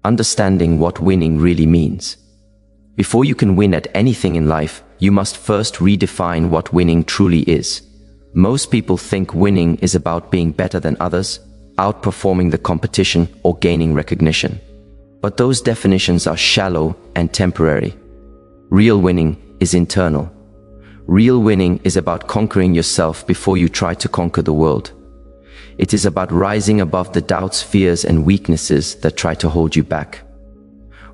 understanding what winning really means. Before you can win at anything in life, you must first redefine what winning truly is. Most people think winning is about being better than others, outperforming the competition, or gaining recognition. But those definitions are shallow and temporary. Real winning is internal. Real winning is about conquering yourself before you try to conquer the world. It is about rising above the doubts, fears, and weaknesses that try to hold you back.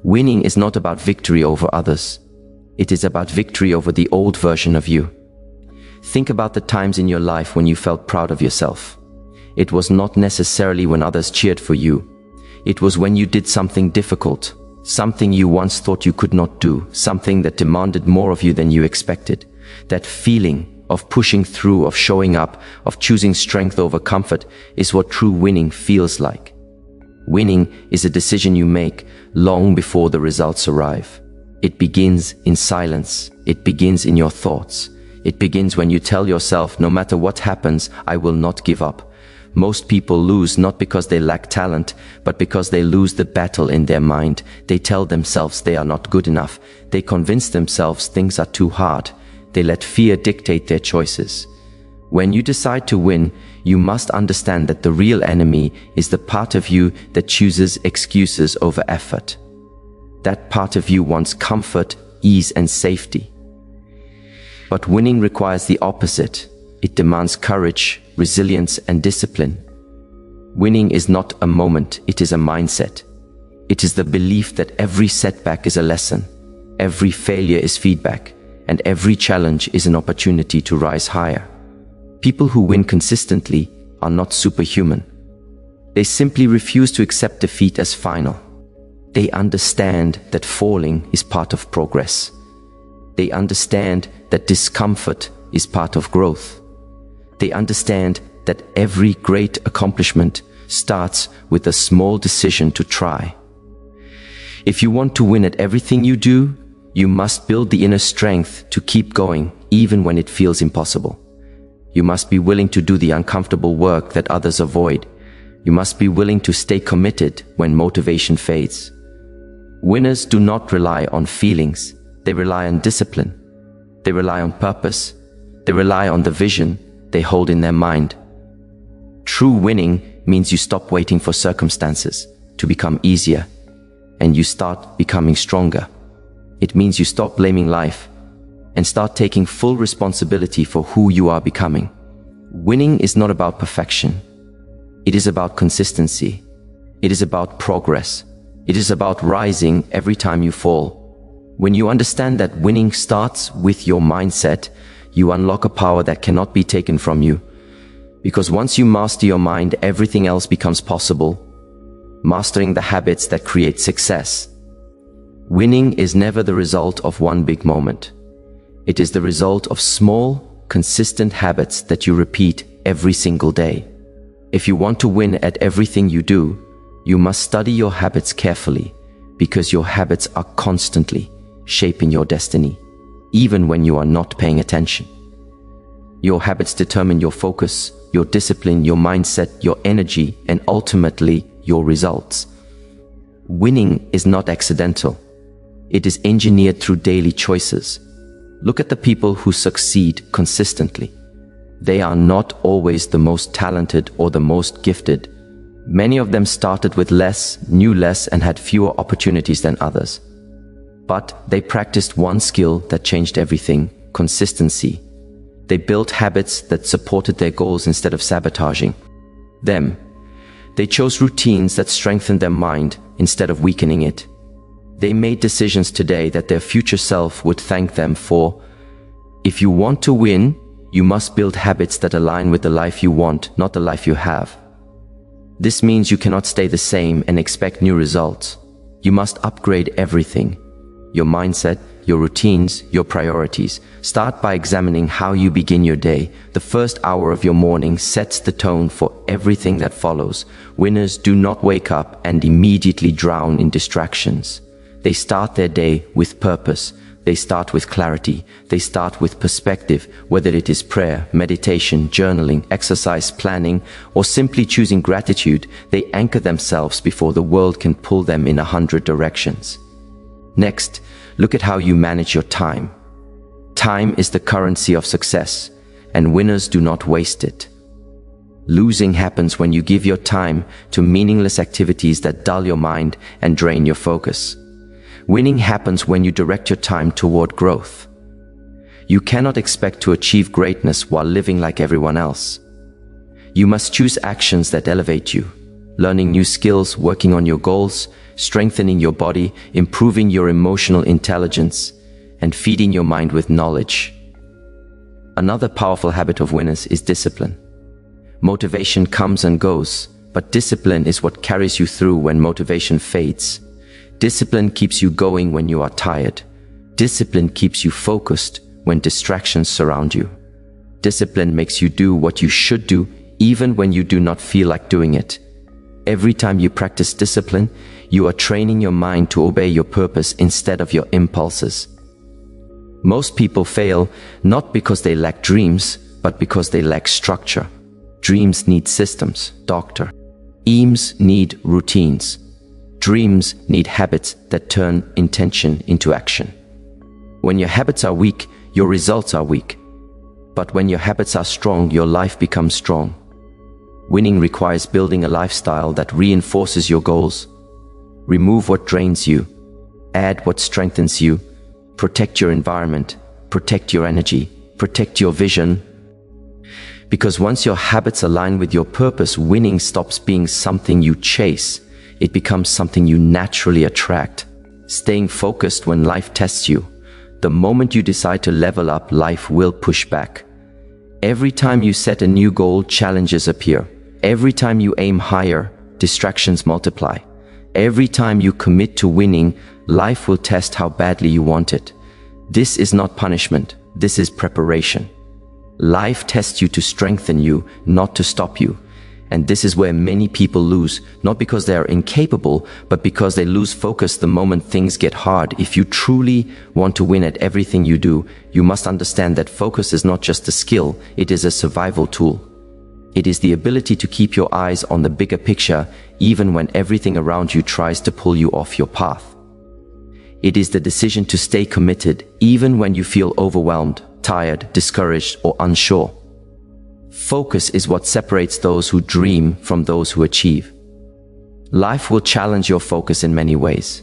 Winning is not about victory over others. It is about victory over the old version of you. Think about the times in your life when you felt proud of yourself. It was not necessarily when others cheered for you. It was when you did something difficult, something you once thought you could not do, something that demanded more of you than you expected. That feeling of pushing through, of showing up, of choosing strength over comfort is what true winning feels like. Winning is a decision you make long before the results arrive. It begins in silence. It begins in your thoughts. It begins when you tell yourself, no matter what happens, I will not give up. Most people lose not because they lack talent, but because they lose the battle in their mind. They tell themselves they are not good enough. They convince themselves things are too hard. They let fear dictate their choices. When you decide to win, you must understand that the real enemy is the part of you that chooses excuses over effort. That part of you wants comfort, ease, and safety. But winning requires the opposite. It demands courage, resilience, and discipline. Winning is not a moment, it is a mindset. It is the belief that every setback is a lesson, every failure is feedback, and every challenge is an opportunity to rise higher. People who win consistently are not superhuman. They simply refuse to accept defeat as final. They understand that falling is part of progress. They understand that discomfort is part of growth. They understand that every great accomplishment starts with a small decision to try. If you want to win at everything you do, you must build the inner strength to keep going even when it feels impossible. You must be willing to do the uncomfortable work that others avoid. You must be willing to stay committed when motivation fades. Winners do not rely on feelings. They rely on discipline. They rely on purpose. They rely on the vision they hold in their mind. True winning means you stop waiting for circumstances to become easier, and you start becoming stronger. It means you stop blaming life and start taking full responsibility for who you are becoming. Winning is not about perfection. It is about consistency. It is about progress. It is about rising every time you fall. When you understand that winning starts with your mindset, you unlock a power that cannot be taken from you. Because once you master your mind, everything else becomes possible. Mastering the habits that create success. Winning is never the result of one big moment. It is the result of small, consistent habits that you repeat every single day. If you want to win at everything you do, you must study your habits carefully, because your habits are constantly shaping your destiny, even when you are not paying attention. Your habits determine your focus, your discipline, your mindset, your energy, and ultimately your results. Winning is not accidental. It is engineered through daily choices. Look at the people who succeed consistently. They are not always the most talented or the most gifted. Many of them started with less, knew less, and had fewer opportunities than others. But they practiced one skill that changed everything: consistency. They built habits that supported their goals instead of sabotaging them. They chose routines that strengthened their mind instead of weakening it. They made decisions today that their future self would thank them for. If you want to win, you must build habits that align with the life you want, not the life you have. This means you cannot stay the same and expect new results. You must upgrade everything: your mindset, your routines, your priorities. Start by examining how you begin your day. The first hour of your morning sets the tone for everything that follows. Winners do not wake up and immediately drown in distractions. They start their day with purpose. They start with clarity. They start with perspective, whether it is prayer, meditation, journaling, exercise, planning, or simply choosing gratitude. They anchor themselves before the world can pull them in 100 directions. Next, look at how you manage your time. Time is the currency of success, and winners do not waste it. Losing happens when you give your time to meaningless activities that dull your mind and drain your focus. Winning happens when you direct your time toward growth. You cannot expect to achieve greatness while living like everyone else. You must choose actions that elevate you, learning new skills, working on your goals, strengthening your body, improving your emotional intelligence, and feeding your mind with knowledge. Another powerful habit of winners is discipline. Motivation comes and goes, but discipline is what carries you through when motivation fades. Discipline keeps you going when you are tired. Discipline keeps you focused when distractions surround you. Discipline makes you do what you should do even when you do not feel like doing it. Every time you practice discipline, you are training your mind to obey your purpose instead of your impulses. Most people fail not because they lack dreams, but because they lack structure. Dreams need systems, doctor. Aims need routines. Dreams need habits that turn intention into action. When your habits are weak, your results are weak. But when your habits are strong, your life becomes strong. Winning requires building a lifestyle that reinforces your goals. Remove what drains you. Add what strengthens you. Protect your environment. Protect your energy. Protect your vision. Because once your habits align with your purpose, winning stops being something you chase. It becomes something you naturally attract. Staying focused when life tests you. The moment you decide to level up, life will push back. Every time you set a new goal, challenges appear. Every time you aim higher, distractions multiply. Every time you commit to winning, life will test how badly you want it. This is not punishment. This is preparation. Life tests you to strengthen you, not to stop you. And this is where many people lose, not because they are incapable, but because they lose focus the moment things get hard. If you truly want to win at everything you do, you must understand that focus is not just a skill, it is a survival tool. It is the ability to keep your eyes on the bigger picture, even when everything around you tries to pull you off your path. It is the decision to stay committed, even when you feel overwhelmed, tired, discouraged, or unsure. Focus is what separates those who dream from those who achieve. Life will challenge your focus in many ways.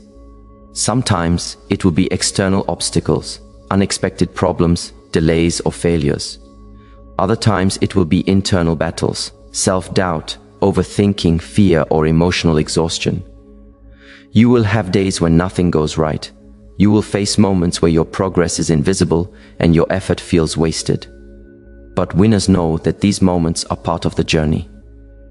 Sometimes it will be external obstacles, unexpected problems, delays, or failures. Other times it will be internal battles, self-doubt, overthinking, fear, or emotional exhaustion. You will have days when nothing goes right. You will face moments where your progress is invisible and your effort feels wasted. But winners know that these moments are part of the journey.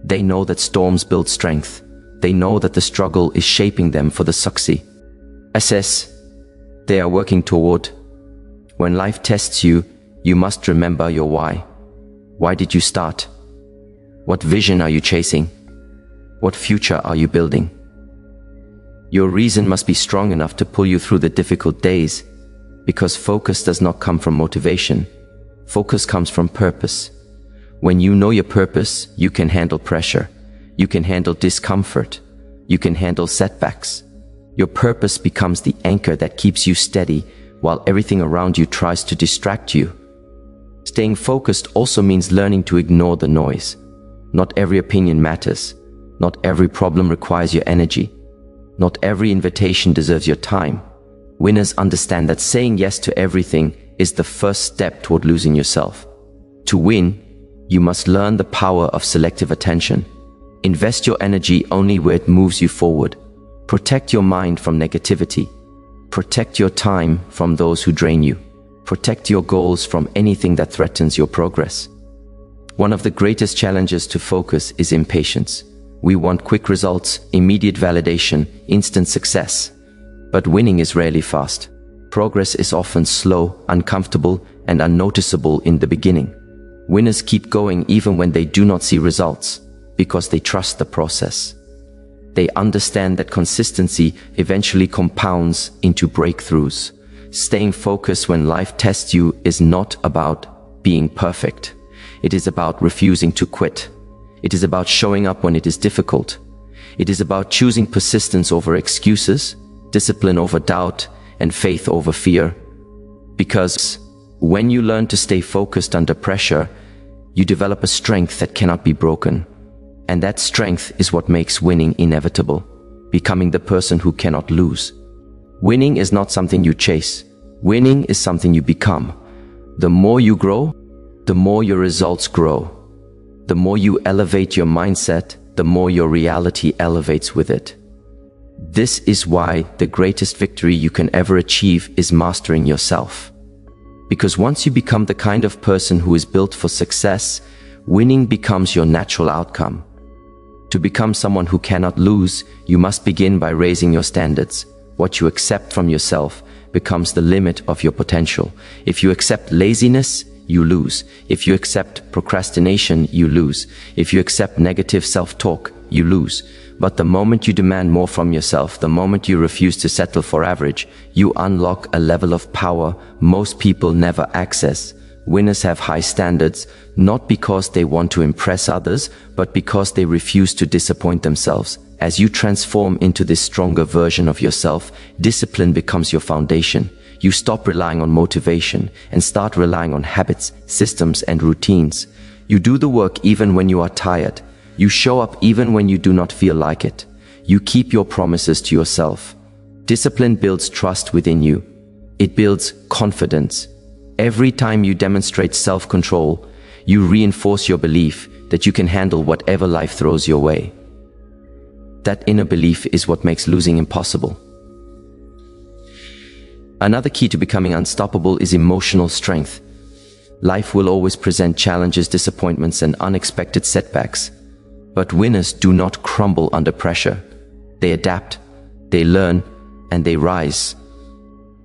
They know that storms build strength. They know that the struggle is shaping them for the success they are working toward. When life tests you, you must remember your why. Why did you start? What vision are you chasing? What future are you building? Your reason must be strong enough to pull you through the difficult days, because focus does not come from motivation. Focus comes from purpose. When you know your purpose, you can handle pressure. You can handle discomfort. You can handle setbacks. Your purpose becomes the anchor that keeps you steady while everything around you tries to distract you. Staying focused also means learning to ignore the noise. Not every opinion matters. Not every problem requires your energy. Not every invitation deserves your time. Winners understand that saying yes to everything is the first step toward losing yourself. To win, you must learn the power of selective attention. Invest your energy only where it moves you forward. Protect your mind from negativity. Protect your time from those who drain you. Protect your goals from anything that threatens your progress. One of the greatest challenges to focus is impatience. We want quick results, immediate validation, instant success. But winning is rarely fast. Progress is often slow, uncomfortable, and unnoticeable in the beginning. Winners keep going even when they do not see results, because they trust the process. They understand that consistency eventually compounds into breakthroughs. Staying focused when life tests you is not about being perfect. It is about refusing to quit. It is about showing up when it is difficult. It is about choosing persistence over excuses, discipline over doubt, and faith over fear. Because when you learn to stay focused under pressure, you develop a strength that cannot be broken. And that strength is what makes winning inevitable, becoming the person who cannot lose. Winning is not something you chase. Winning is something you become. The more you grow, the more your results grow. The more you elevate your mindset, the more your reality elevates with it. This is why the greatest victory you can ever achieve is mastering yourself. Because once you become the kind of person who is built for success, winning becomes your natural outcome. To become someone who cannot lose, you must begin by raising your standards. What you accept from yourself becomes the limit of your potential. If you accept laziness, you lose. If you accept procrastination, you lose. If you accept negative self-talk, you lose. But the moment you demand more from yourself, the moment you refuse to settle for average, you unlock a level of power most people never access. Winners have high standards, not because they want to impress others, but because they refuse to disappoint themselves. As you transform into this stronger version of yourself, discipline becomes your foundation. You stop relying on motivation and start relying on habits, systems, and routines. You do the work even when you are tired. You show up even when you do not feel like it. You keep your promises to yourself. Discipline builds trust within you. It builds confidence. Every time you demonstrate self-control, you reinforce your belief that you can handle whatever life throws your way. That inner belief is what makes losing impossible. Another key to becoming unstoppable is emotional strength. Life will always present challenges, disappointments, and unexpected setbacks. But winners do not crumble under pressure. They adapt, they learn, and they rise.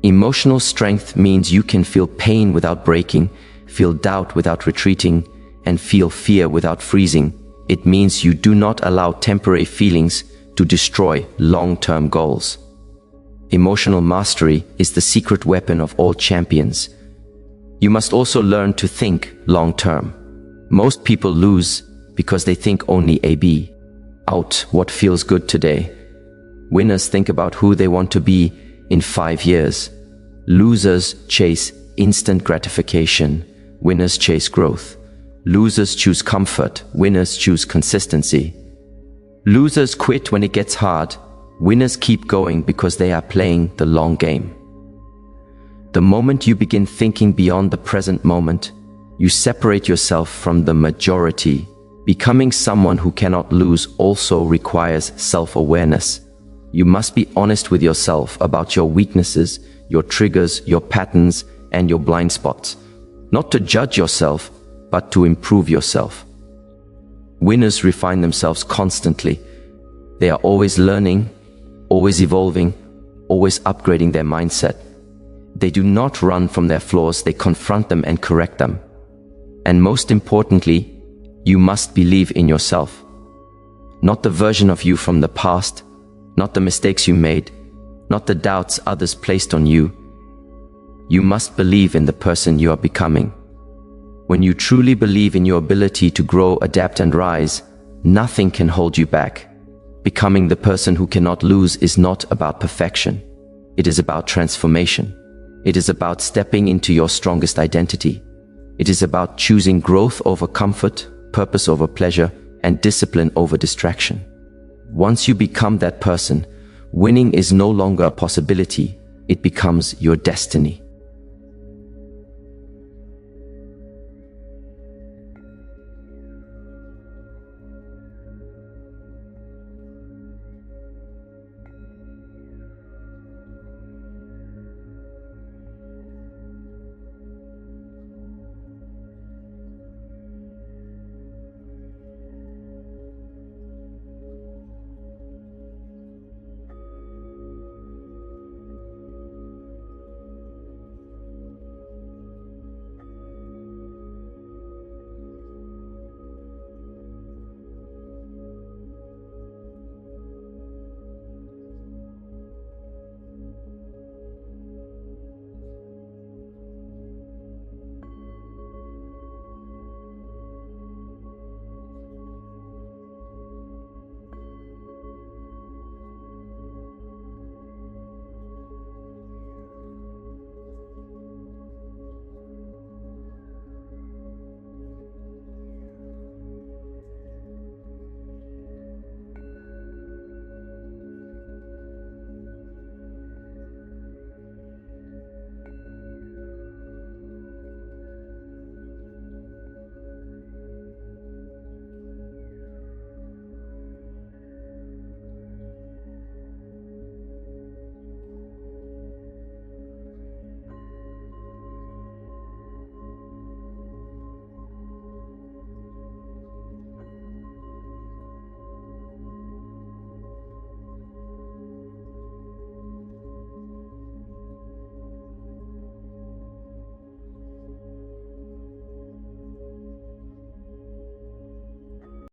Emotional strength means you can feel pain without breaking, feel doubt without retreating, and feel fear without freezing. It means you do not allow temporary feelings to destroy long-term goals. Emotional mastery is the secret weapon of all champions. You must also learn to think long-term. Most people lose because they think only AB, out what feels good today. Winners think about who they want to be in 5 years. Losers chase instant gratification. Winners chase growth. Losers choose comfort. Winners choose consistency. Losers quit when it gets hard. Winners keep going because they are playing the long game. The moment you begin thinking beyond the present moment, you separate yourself from the majority. Becoming someone who cannot lose also requires self-awareness. You must be honest with yourself about your weaknesses, your triggers, your patterns, and your blind spots. Not to judge yourself, but to improve yourself. Winners refine themselves constantly. They are always learning, always evolving, always upgrading their mindset. They do not run from their flaws, they confront them and correct them. And most importantly, you must believe in yourself. Not the version of you from the past, not the mistakes you made, not the doubts others placed on you. You must believe in the person you are becoming. When you truly believe in your ability to grow, adapt, and rise, nothing can hold you back. Becoming the person who cannot lose is not about perfection. It is about transformation. It is about stepping into your strongest identity. It is about choosing growth over comfort, purpose over pleasure, and discipline over distraction. Once you become that person, winning is no longer a possibility. It becomes your destiny.